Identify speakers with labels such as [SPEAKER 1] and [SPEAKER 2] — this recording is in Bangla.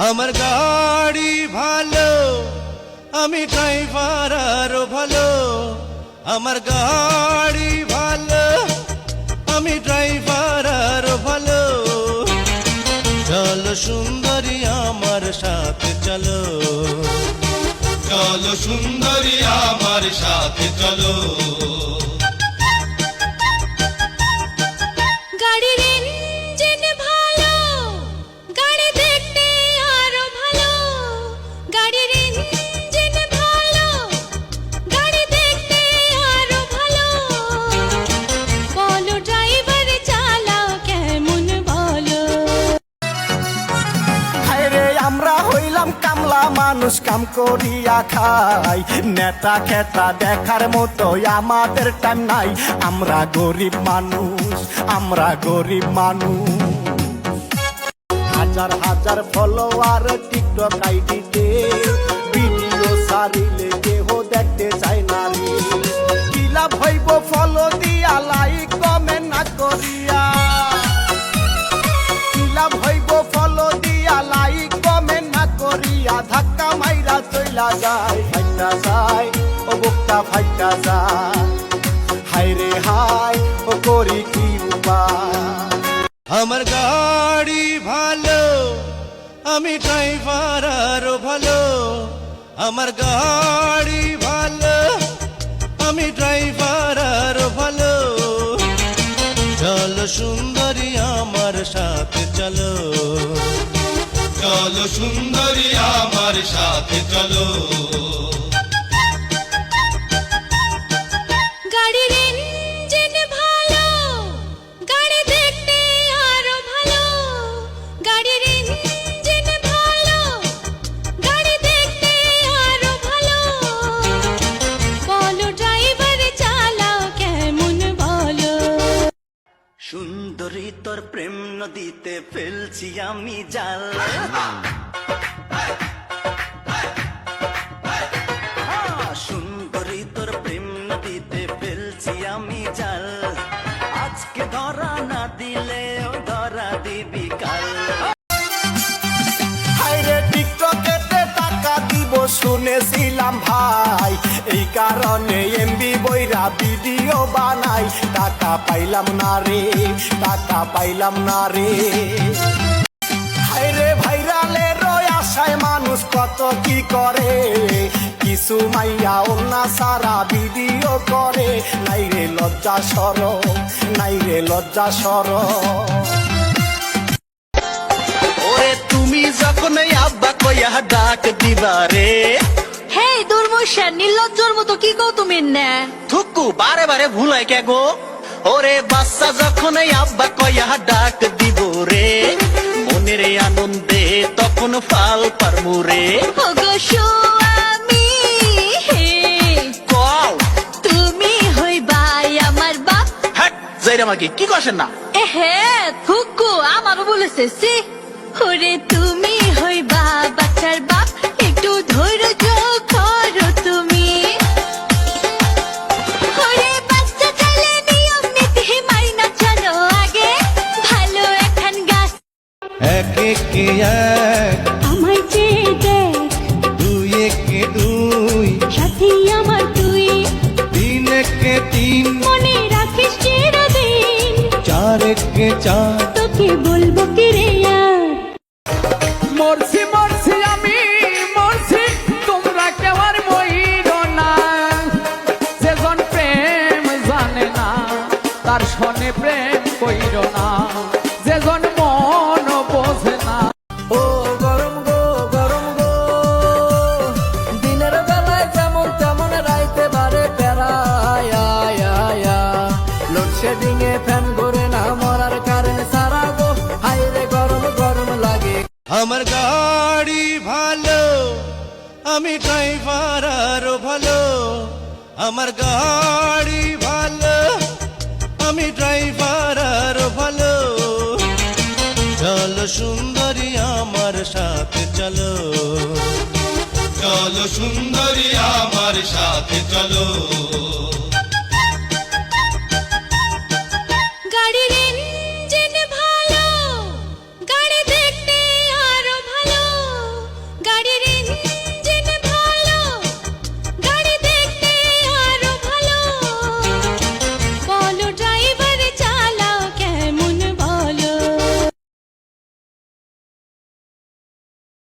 [SPEAKER 1] আমার গাড়ি ভালো, আমি ড্রাইভার আরো ভালো। আমার গাড়ি ভালো, আমি ড্রাইভার আরো ভালো। চলো সুন্দরী আমার সাথে চলো, চলো সুন্দরী আমার সাথে চলো।
[SPEAKER 2] গাড়ির ইঞ্জিন ভালো, গাড়ি দেখতে আরো ভালো। গাড়ির ইঞ্জিন ভালো, গাড়ি দেখতে আরো ভালো। বলো ড্রাইভার চালাও কেমন বলো।
[SPEAKER 3] হায়রে আমরা হইলাম কামলা মানুষ, কাম করিয়া খাই। নেতা খেতা দেখার মতো আমাদের টাইম নাই। আমরা গরিব মানুষ, আমরা গরিব মানুষ। হাজার হাজার ফলোয়ার টিকটক আইডিতে, ভিডিও সারিলে কেহ দেখতে চায় না রে। কি লাভ হইব ফলো দিয়া, লাইক কমেন্ট না করিয়া। কি লাভ হইব ফলো দিয়া, লাইক কমেন্ট না করিয়া। ধাক্কা মাইরা চইলা যায়, ফাইটা যায় ও বুকটা ফাইটা যায়। হায় রে হায় ও করি কি উপায়।
[SPEAKER 1] আমার গাড়ি ভালো, আমি ড্রাইভার আরো ভালো। আমার গাড়ি ভালো, আমি ড্রাইভার আরো ভালো। চলো সুন্দরী আমার সাথে চলো, চলো সুন্দরী আমার সাথে চলো।
[SPEAKER 2] গাড়ির ইঞ্জিন ভালো, গাড়ি দেখতে আরো ভালো। গাড়ির ইঞ্জিন ভালো, গাড়ি দেখতে আরো ভালো। বলো ড্রাইভার চালাও কেমন বলো।
[SPEAKER 4] সুন্দরী তোর প্রেম নদীতে ফেলছি আমি জাল। সুন্দরী তোর প্রেম নদীতে ফেলছি আমি জাল। আজকে ধরা না দিলে ও ধরা দিবি কাল।
[SPEAKER 3] হায়রে টিকটকেতে টাকা দিব শুনেছিলাম ভাই, এই কারণে এমবি বইরা ভিডিও বানাই। টাকা পাইলাম না রে, টাকা পাইলাম না রে। হায়রে ভাইরালের আশায় মানুষ কত কি করে। কিছু মাইয়া অন্যা সারা ভিডিও করে। নাই রে লজ্জা সরম, নাই রে লজ্জা সরম।
[SPEAKER 4] ওরে তুমি যখন আব্বা কইয়া ডাক দিবারে।
[SPEAKER 2] হেই দুর্মশা নির্লজ্জর মতো কি কও তুমি না।
[SPEAKER 4] থুকু বারে বারে ভুলাই কে গো। ওরে বাচ্চা যখন আব্বা কইয়া ডাক দিব রে। মনের আনন্দে তখন ফাল পারমু রে।
[SPEAKER 2] ওগো স্বামী হে,
[SPEAKER 4] কও
[SPEAKER 2] তুমি হইবাই আমার বাপ।
[SPEAKER 4] হ্যাঁ যাইরা মাগি কি কইছেন না।
[SPEAKER 2] এহে থুকু আমারও বলেছে সি। ওরে তুমি হইবা বাচ্চার বাপ, একটু ধৈর্য করো তুমি। ওরে বাচ্চা চাইলে নিয়ম নীতি মাইনা চলো আগে। ভালো একখান গাছ
[SPEAKER 1] এক একে এক,
[SPEAKER 2] আমায় চেয়ে দেখ।
[SPEAKER 1] দুই একে দুই,
[SPEAKER 2] সাথী আমার তুই,
[SPEAKER 1] তিন একে তিন,
[SPEAKER 2] মনে রাখিস চিরদিন।
[SPEAKER 1] চার একে চার,
[SPEAKER 2] তোকে বলবো কি রে আর।
[SPEAKER 5] মরছি মরছি আমি মরছি, তোমরা কেউ আর মইর না। সেজন প্রেম জানে না, তার সনে প্রেম কইর না। যেজন মন বোঝে না।
[SPEAKER 3] ও গরম গো গরম গো, দিনের বেলায় যেমন তেমন রাইতে বারে পেরায়। লোডশেডিং এ ফ্যান ঘুরে না, মরার কারেন্ট সারা গো। হাইরে গরম গরম লাগে।
[SPEAKER 1] আমার গাড়ি ভালো, আমি ড্রাইভার আরো ভালো। আমার গাড়ি ভালো, আমি ড্রাইভার আরো ভালো। চলো সুন্দরী আমার সাথে চলো, চলো সুন্দরী আমার সাথে চলো।